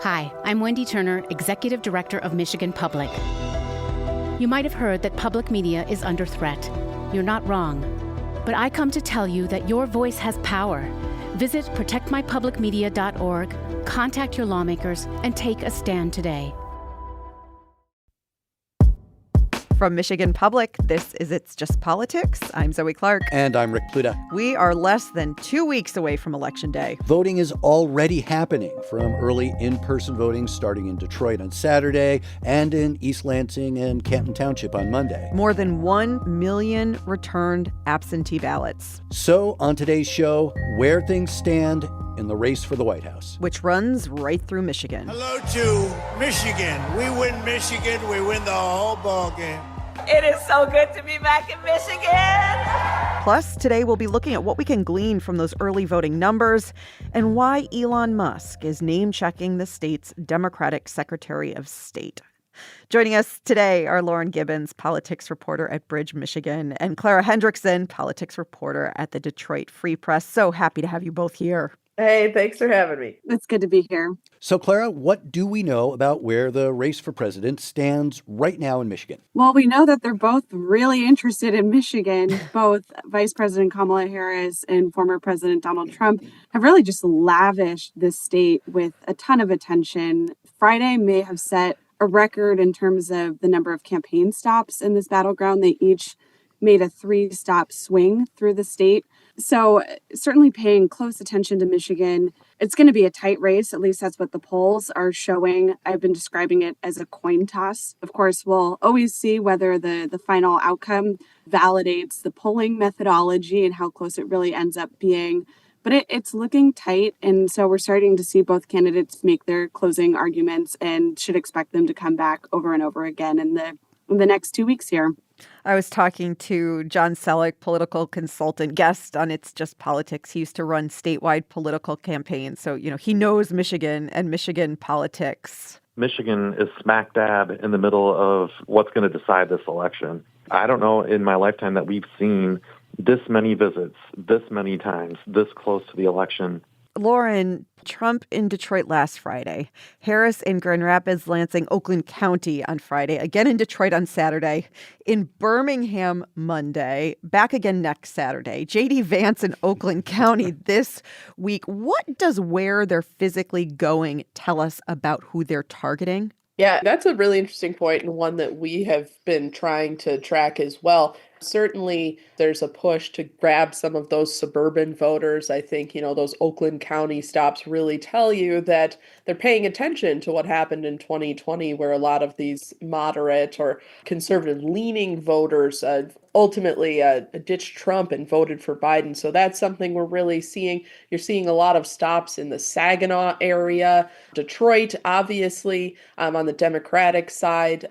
Hi, I'm Wendy Turner, Executive Director of Michigan Public. You might have heard that public media is under threat. You're not wrong. But I come to tell you that your voice has power. Visit protectmypublicmedia.org, contact your lawmakers, and take a stand today. From Michigan Public, this is It's Just Politics. I'm Zoe Clark. And I'm Rick Pluta. We are less than 2 weeks away from Election Day. Voting is already happening, from early in-person voting starting in Detroit on Saturday and in East Lansing and Canton Township on Monday. More than 1 million returned absentee ballots. So on today's show, where things stand in the race for the White House, which runs right through Michigan. Hello to Michigan. We win Michigan, we win the whole ball game. It is so good to be back in Michigan. Plus, today we'll be looking at what we can glean from those early voting numbers and why Elon Musk is name-checking the state's Democratic Secretary of State. Joining us today are Lauren Gibbons, politics reporter at Bridge, Michigan, and Clara Hendrickson, politics reporter at the Detroit Free Press. So happy to have you both here. Hey, thanks for having me. It's good to be here. So, Clara, what do we know about where the race for president stands right now in Michigan? Well, we know that they're both really interested in Michigan. Both Vice President Kamala Harris and former President Donald Trump have really just lavished this state with a ton of attention. Friday may have set a record in terms of the number of campaign stops in this battleground. They each made a 3-stop swing through the state. So certainly paying close attention to Michigan. It's going to be a tight race. At least that's what the polls are showing. I've been describing it as a coin toss. Of course, we'll always see whether the final outcome validates the polling methodology and how close it really ends up being. But it's looking tight. And so we're starting to see both candidates make their closing arguments and should expect them to come back over and over again in the next 2 weeks here. I was talking to John Selleck, political consultant, guest on It's Just Politics. He used to run statewide political campaigns. So, he knows Michigan and Michigan politics. Michigan is smack dab in the middle of what's going to decide this election. I don't know in my lifetime that we've seen this many visits, this many times, this close to the election. Lauren, Trump in Detroit last Friday, Harris in Grand Rapids, Lansing, Oakland County on Friday, again in Detroit on Saturday, in Birmingham Monday, back again next Saturday, J.D. Vance in Oakland County this week. What does where they're physically going tell us about who they're targeting? Yeah, that's a really interesting point and one that we have been trying to track as well. Certainly, there's a push to grab some of those suburban voters. I think, those Oakland County stops really tell you that they're paying attention to what happened in 2020, where a lot of these moderate or conservative-leaning voters ultimately ditched Trump and voted for Biden. So that's something we're really seeing. You're seeing a lot of stops in the Saginaw area, Detroit, obviously, on the Democratic side.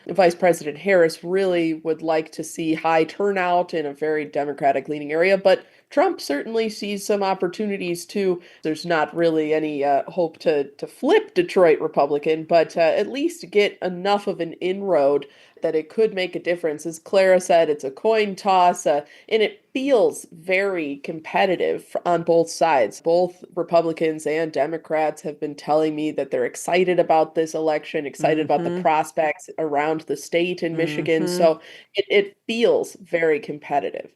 Vice President Harris really would like to see high turnout in a very Democratic-leaning area, but Trump certainly sees some opportunities too. There's not really any hope to flip Detroit Republican, but at least get enough of an inroad that it could make a difference. As Clara said, it's a coin toss, and it feels very competitive on both sides. Both Republicans and Democrats have been telling me that they're excited about this election, excited about the prospects around the state in Michigan. So it feels very competitive.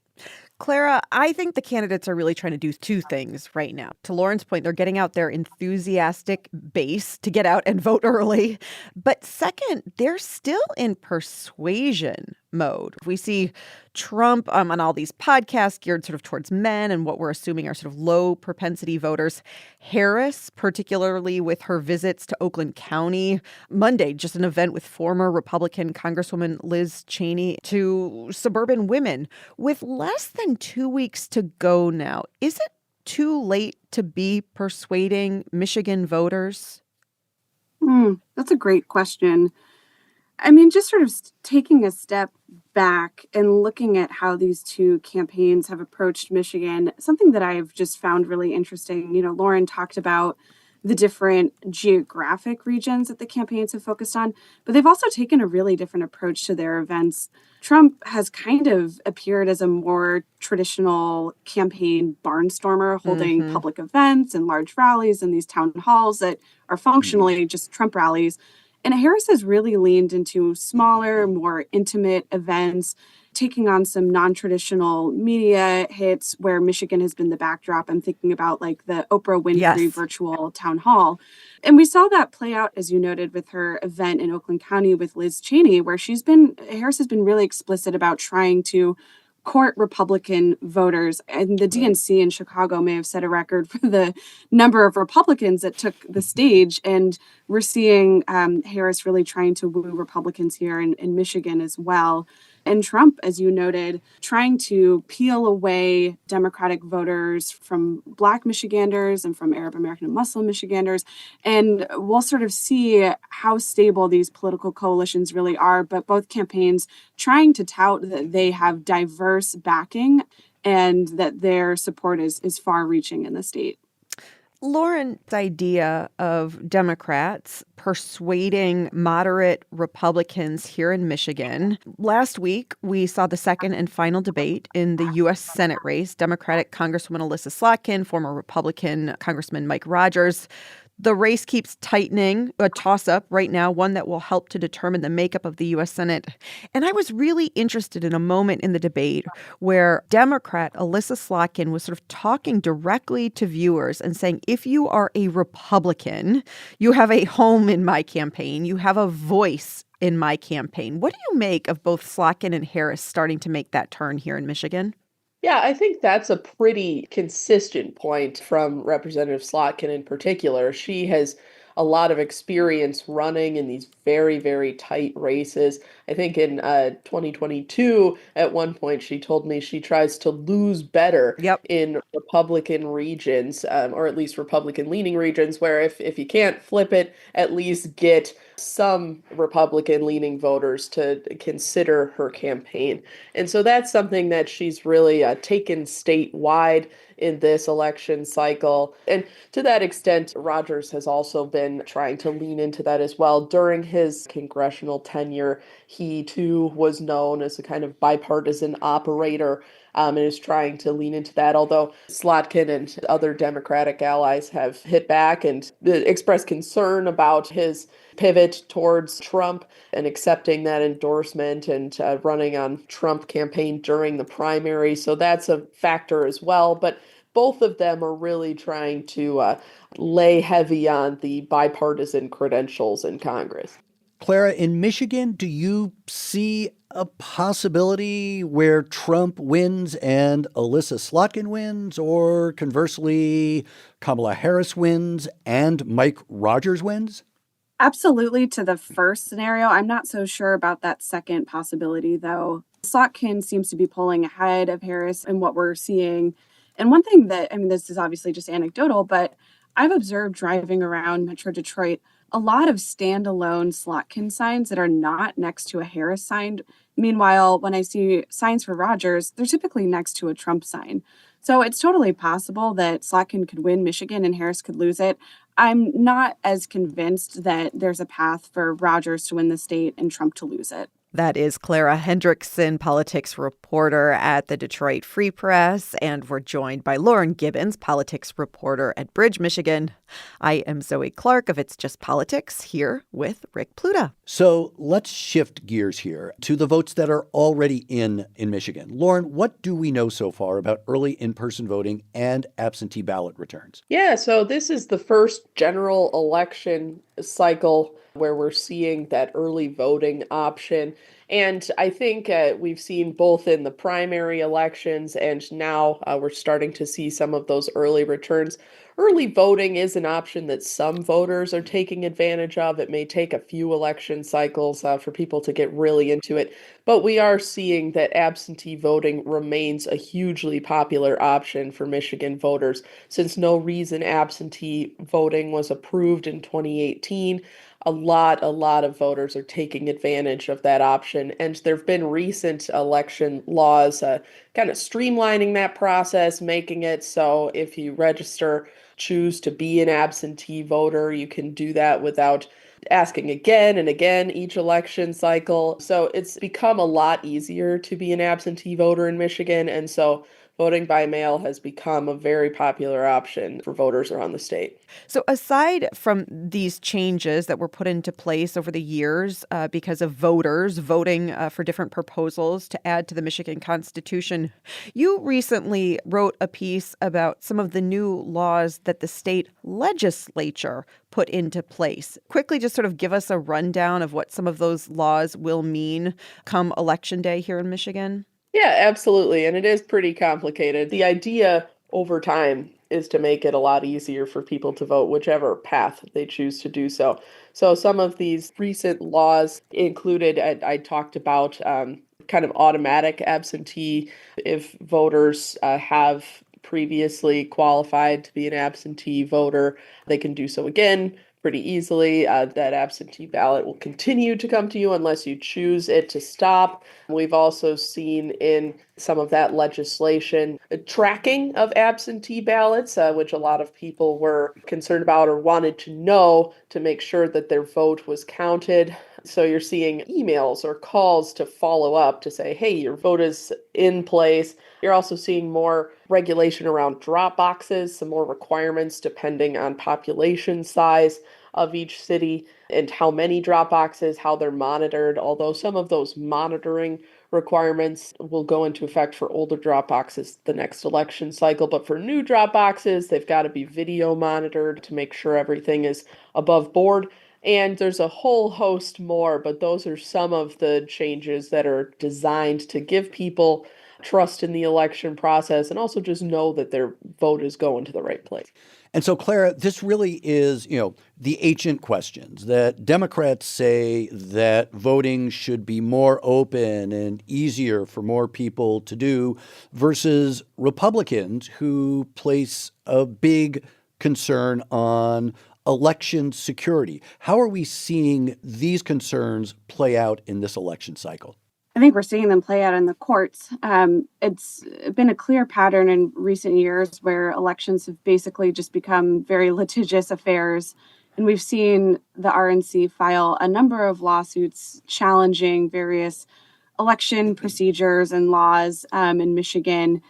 Clara, I think the candidates are really trying to do two things right now. To Lauren's point, they're getting out their enthusiastic base to get out and vote early. But second, they're still in persuasion mode. We see Trump on all these podcasts geared sort of towards men and what we're assuming are sort of low propensity voters. Harris, particularly with her visits to Oakland County. Monday, just an event with former Republican Congresswoman Liz Cheney to suburban women. With less than 2 weeks to go now, is it too late to be persuading Michigan voters? That's a great question. I mean, just sort of taking a step back and looking at how these two campaigns have approached Michigan, something that I've just found really interesting. Lauren talked about the different geographic regions that the campaigns have focused on, but they've also taken a really different approach to their events. Trump has kind of appeared as a more traditional campaign barnstormer, holding Mm-hmm. public events and large rallies and these town halls that are functionally just Trump rallies. And Harris has really leaned into smaller, more intimate events, taking on some non-traditional media hits where Michigan has been the backdrop. I'm thinking about like the Oprah Winfrey Yes. virtual town hall. And we saw that play out, as you noted, with her event in Oakland County with Liz Cheney, where Harris has been really explicit about trying to court Republican voters. And the DNC in Chicago may have set a record for the number of Republicans that took the stage. And we're seeing Harris really trying to woo Republicans here in Michigan as well. And Trump, as you noted, trying to peel away Democratic voters from Black Michiganders and from Arab American and Muslim Michiganders. And we'll sort of see how stable these political coalitions really are. But both campaigns trying to tout that they have diverse backing and that their support is far reaching in the state. Lauren's idea of Democrats persuading moderate Republicans here in Michigan. Last week, we saw the second and final debate in the U.S. Senate race. Democratic Congresswoman Alyssa Slotkin, former Republican Congressman Mike Rogers. The race keeps tightening, a toss-up right now, one that will help to determine the makeup of the U.S. Senate. And I was really interested in a moment in the debate where Democrat Alyssa Slotkin was sort of talking directly to viewers and saying, if you are a Republican, you have a home in my campaign, you have a voice in my campaign. What do you make of both Slotkin and Harris starting to make that turn here in Michigan? Yeah, I think that's a pretty consistent point from Representative Slotkin in particular. She has a lot of experience running in these very, very tight races. I think in 2022, at one point, she told me she tries to lose better Yep. in Republican regions, or at least Republican-leaning regions, where if you can't flip it, at least get some Republican-leaning voters to consider her campaign. And so that's something that she's really taken statewide in this election cycle. And to that extent, Rogers has also been trying to lean into that as well. During his congressional tenure, he too was known as a kind of bipartisan operator, and is trying to lean into that. Although Slotkin and other Democratic allies have hit back and expressed concern about his pivot towards Trump and accepting that endorsement and running on Trump campaign during the primary. So that's a factor as well. But both of them are really trying to lay heavy on the bipartisan credentials in Congress. Clara, in Michigan, do you see a possibility where Trump wins and Alyssa Slotkin wins, or conversely, Kamala Harris wins and Mike Rogers wins? Absolutely to the first scenario. I'm not so sure about that second possibility, though. Slotkin seems to be pulling ahead of Harris in what we're seeing. And one thing that, I mean, this is obviously just anecdotal, but I've observed driving around Metro Detroit a lot of standalone Slotkin signs that are not next to a Harris sign. Meanwhile, when I see signs for Rogers, they're typically next to a Trump sign. So it's totally possible that Slotkin could win Michigan and Harris could lose it. I'm not as convinced that there's a path for Rogers to win the state and Trump to lose it. That is Clara Hendrickson, politics reporter at the Detroit Free Press, and we're joined by Lauren Gibbons, politics reporter at Bridge, Michigan. I am Zoe Clark of It's Just Politics, here with Rick Pluta. So let's shift gears here to the votes that are already in Michigan. Lauren, what do we know so far about early in-person voting and absentee ballot returns? Yeah, so this is the first general election cycle where we're seeing that early voting option. And I think we've seen both in the primary elections and now we're starting to see some of those early returns. Early voting is an option that some voters are taking advantage of. It may take a few election cycles for people to get really into it, but we are seeing that absentee voting remains a hugely popular option for Michigan voters. Since no reason absentee voting was approved in 2018, a lot of voters are taking advantage of that option. And there have been recent election laws kind of streamlining that process, making it so if you register choose to be an absentee voter. You can do that without asking again and again each election cycle. So it's become a lot easier to be an absentee voter in Michigan. And so voting by mail has become a very popular option for voters around the state. So aside from these changes that were put into place over the years because of voters voting for different proposals to add to the Michigan Constitution, you recently wrote a piece about some of the new laws that the state legislature put into place. Quickly, just sort of give us a rundown of what some of those laws will mean come Election Day here in Michigan. Yeah, absolutely. And it is pretty complicated. The idea over time is to make it a lot easier for people to vote whichever path they choose to do so. So some of these recent laws included, I talked about kind of automatic absentee. If voters have previously qualified to be an absentee voter, they can do so again pretty easily. That absentee ballot will continue to come to you unless you choose it to stop. We've also seen in some of that legislation tracking of absentee ballots, which a lot of people were concerned about or wanted to know to make sure that their vote was counted. So you're seeing emails or calls to follow up to say, hey, your vote is in place. You're also seeing more regulation around drop boxes, some more requirements depending on population size of each city and how many drop boxes, how they're monitored, although some of those monitoring requirements will go into effect for older drop boxes the next election cycle. But for new drop boxes, they've got to be video monitored to make sure everything is above board. And there's a whole host more, but those are some of the changes that are designed to give people trust in the election process and also just know that their vote is going to the right place. And so, Clara, this really is, the ancient questions that Democrats say that voting should be more open and easier for more people to do versus Republicans who place a big concern on election security. How are we seeing these concerns play out in this election cycle? I think we're seeing them play out in the courts. It's been a clear pattern in recent years where elections have basically just become very litigious affairs. And we've seen the RNC file a number of lawsuits challenging various election procedures and laws in Michigan.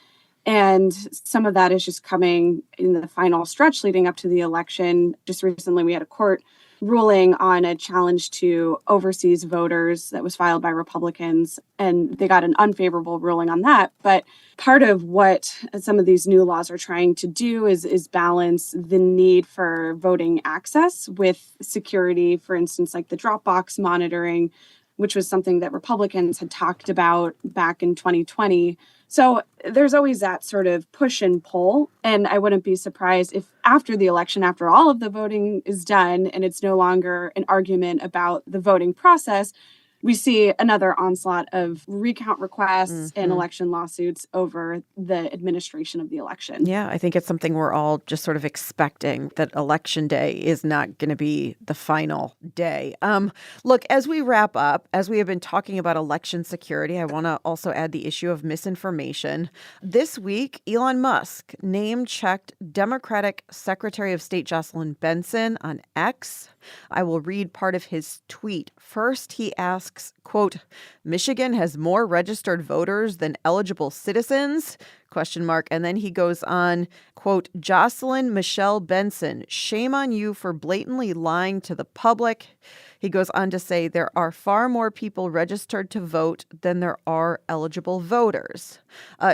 And some of that is just coming in the final stretch leading up to the election. Just recently, we had a court ruling on a challenge to overseas voters that was filed by Republicans, and they got an unfavorable ruling on that. But part of what some of these new laws are trying to do is balance the need for voting access with security, for instance, like the Dropbox monitoring, which was something that Republicans had talked about back in 2020. So there's always that sort of push and pull. And I wouldn't be surprised if after the election, after all of the voting is done and it's no longer an argument about the voting process, we see another onslaught of recount requests and election lawsuits over the administration of the election. Yeah, I think it's something we're all just sort of expecting, that Election Day is not going to be the final day. Look, as we wrap up, as we have been talking about election security, I want to also add the issue of misinformation. This week, Elon Musk name-checked Democratic Secretary of State Jocelyn Benson on X. I will read part of his tweet. First, he asks, quote, Michigan has more registered voters than eligible citizens, ? And then he goes on, quote, Jocelyn Michelle Benson, shame on you for blatantly lying to the public. He goes on to say there are far more people registered to vote than there are eligible voters.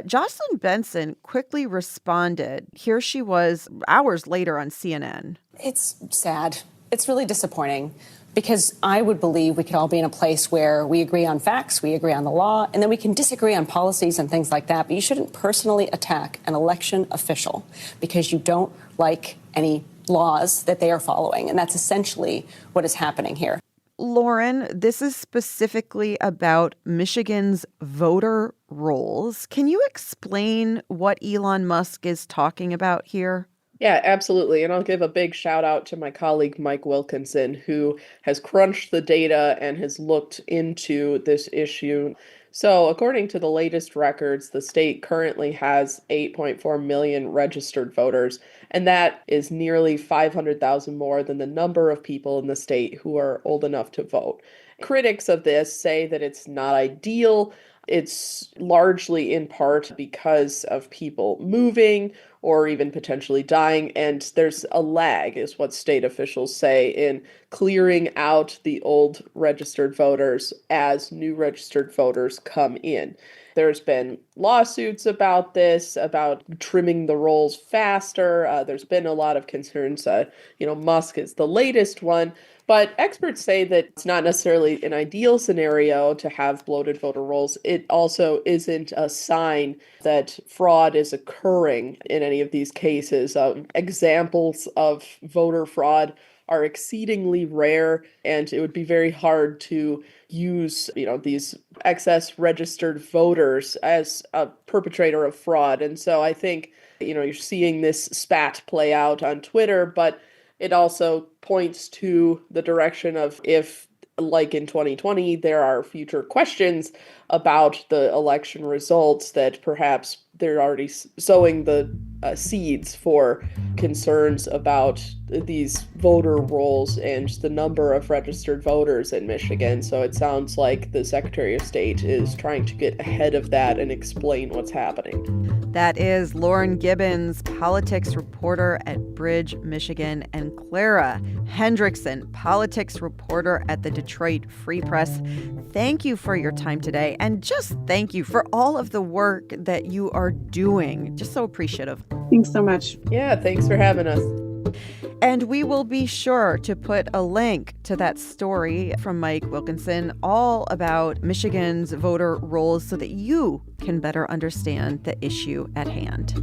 Jocelyn Benson quickly responded. Here she was hours later on CNN. It's sad. It's really disappointing because I would believe we could all be in a place where we agree on facts, we agree on the law, and then we can disagree on policies and things like that. But you shouldn't personally attack an election official because you don't like any laws that they are following. And that's essentially what is happening here. Lauren, this is specifically about Michigan's voter rolls. Can you explain what Elon Musk is talking about here? Yeah, absolutely. And I'll give a big shout out to my colleague, Mike Wilkinson, who has crunched the data and has looked into this issue. So, according to the latest records, the state currently has 8.4 million registered voters, and that is nearly 500,000 more than the number of people in the state who are old enough to vote. Critics of this say that it's not ideal. It's largely in part because of people moving or even potentially dying. And there's a lag, is what state officials say, in clearing out the old registered voters as new registered voters come in. There's been lawsuits about this, about trimming the rolls faster. There's been a lot of concerns. Musk is the latest one. But experts say that it's not necessarily an ideal scenario to have bloated voter rolls. It also isn't a sign that fraud is occurring in any of these cases. Examples of voter fraud are exceedingly rare, and it would be very hard to use, these excess registered voters as a perpetrator of fraud. And so I think, you're seeing this spat play out on Twitter, but it also points to the direction of, if, like in 2020, there are future questions about the election results, that perhaps they're already sowing the seeds for concerns about these voter rolls and the number of registered voters in Michigan. So it sounds like the Secretary of State is trying to get ahead of that and explain what's happening. That is Lauren Gibbons, politics reporter at Bridge, Michigan, and Clara Hendrickson, politics reporter at the Detroit Free Press. Thank you for your time today, and just thank you for all of the work that you are doing. Just so appreciative. Thanks so much. Yeah, thanks for having us. And we will be sure to put a link to that story from Mike Wilkinson, all about Michigan's voter rolls, so that you can better understand the issue at hand.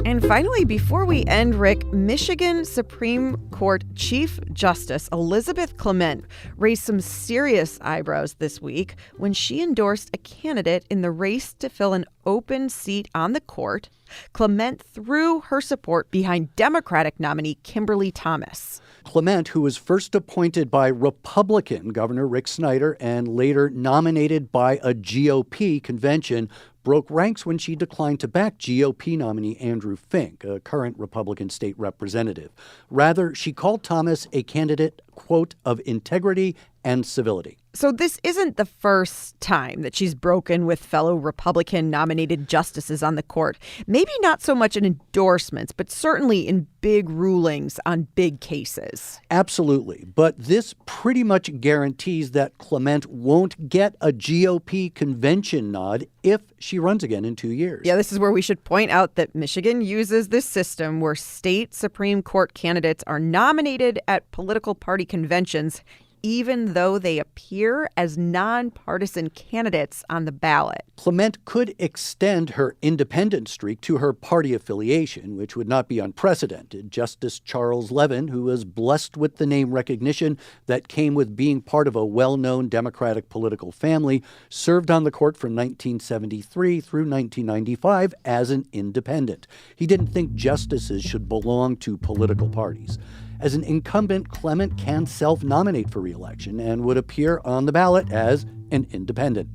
And finally, before we end, Rick, Michigan Supreme Court Chief Justice Elizabeth Clement raised some serious eyebrows this week when she endorsed a candidate in the race to fill an open seat on the court. Clement threw her support behind Democratic nominee Kimberly Thomas. Clement, who was first appointed by Republican Governor Rick Snyder and later nominated by a GOP convention, broke ranks when she declined to back GOP nominee Andrew Fink, a current Republican state representative. Rather, she called Thomas a candidate, quote, of integrity and civility. So this isn't the first time that she's broken with fellow Republican-nominated justices on the court. Maybe not so much in endorsements, but certainly in big rulings on big cases. Absolutely. But this pretty much guarantees that Clement won't get a GOP convention nod if she runs again in 2 years. Yeah, this is where we should point out that Michigan uses this system where state Supreme Court candidates are nominated at political party conventions, even though they appear as nonpartisan candidates on the ballot. Clement could extend her independent streak to her party affiliation, which would not be unprecedented. Justice Charles Levin, who was blessed with the name recognition that came with being part of a well-known Democratic political family, served on the court from 1973 through 1995 as an independent. He didn't think justices should belong to political parties. As an incumbent, Clement can self-nominate for re-election and would appear on the ballot as an independent.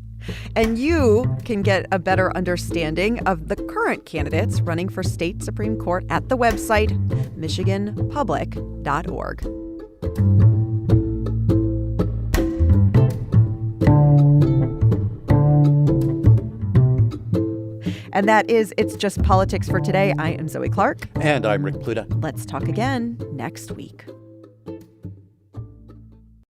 And you can get a better understanding of the current candidates running for state Supreme Court at the website michiganpublic.org. And that is It's Just Politics for today. I am Zoe Clark. And I'm Rick Pluta. Let's talk again next week.